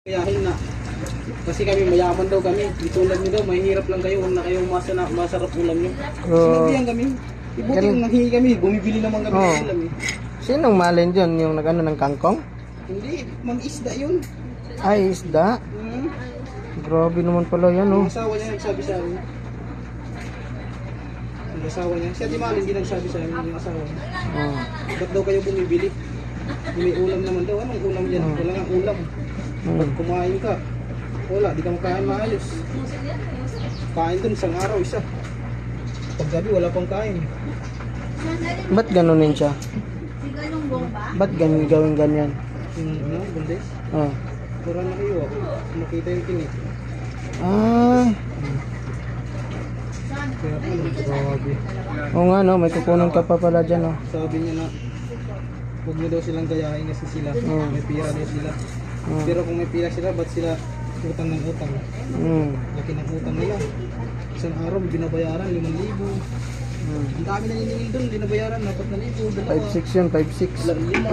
Kayahin na. Kasi kami mayaman daw kami. Itulad nyo daw, mahihirap lang kayo. Huwag na kayong masarap ulam nyo. Sinabihan kami. Ibuti yung nanghingi kami. Bumibili naman kami ng ulam eh. Sinong malin dyan? Yung nag-ano ng kangkong? Hindi, mag-isda yun. Ay, isda? Grabe naman pala yan, oh. Ang asawa niya nagsabi sa amin. Ang asawa niya. Siya di malin, hindi nagsabi sa amin yung asawa niya. Ba't daw kayo bumibili? May ulam naman daw. Anong ulam dyan? Wala nga ulam. Pag kumain ka, wala, di ka makain maayos. Kain dun isang araw, isa. Pag gabi, wala pang kain. Ba't ganunin siya? Ba't gawin ganyan? Ano, bundes? Oh. Pura na kayo, makita yung tinik. Ah. Kaya ano, grabe. Oo nga, no, may kukunan ka pa pala dyan, oh. Sabi niya na, huwag niyo daw silang gayahin kasi sila, may pira daw sila. Pero kung may pira sila, ba't sila utang ng utang? Laki ng utang nila. Isang araw, binabayaran, 5,000. Ang dami na niningil doon, binabayaran, 4,000, 5'6" yun, 5'6". 5,000.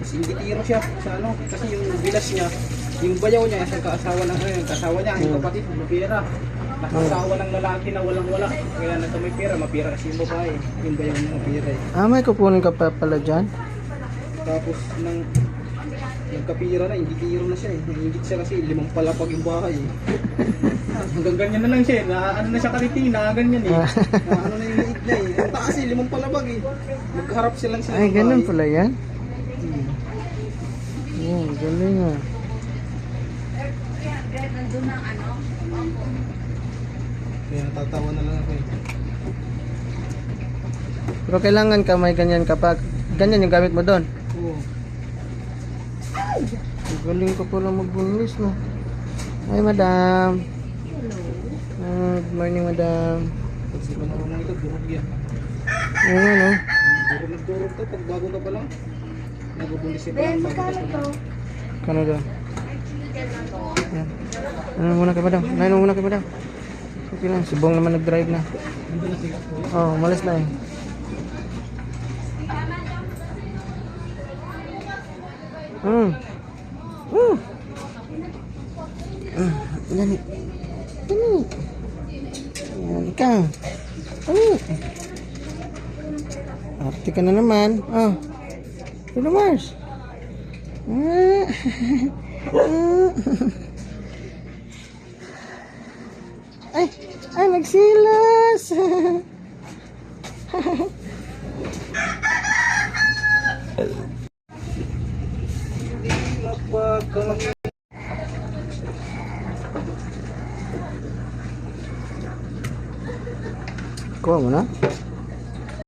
Kasi hindi tiro siya sa ano, kasi yung bilas niya, yung bayaw niya, yung kaasawa ng kasawa niya, yung kapatid, may pera. Nakasawa ng lalaki na walang-wala. Kaya nasa may pera, mapira kasi yung babae. Yung bayaw niya, mapira eh. Ah, may kukunin ka pa pala dyan? Tapos nang kapira na, hindi tiro na siya eh. Nangingit siya kasi 5 palapag yung bahay eh. Hanggang ganyan na lang siya eh. Ano na siya kariting, ganyan eh. Ano na yung liit na eh. Ang taas eh, 5 palapag eh. Magkaharap silang sila. Ay, ganun pala yan? Oo, galing ah. Kaya natatawa na lang ako eh. Pero kailangan ka may ganyan kapag ganyan yung gamit mo doon. Oo. Galing ka pala magbunis, no? Hi, madam. Good morning, madam. Pag sila marunong ito, durog yan. Oo nga, no? Durog to, pag bago ka pa lang. Nagubulis siya pa lang bago ka pa lang. Kano doon? Yan. Ano muna kay madam? Ano muna kay madam? Okay lang, si Bong naman nag-drive na. Oh, malis na eh. Dali. Dali. Yan ka. Dali. Arte ka na naman. Oh. Ito Mars. Ay, ay nagsilas. Kuha mo na?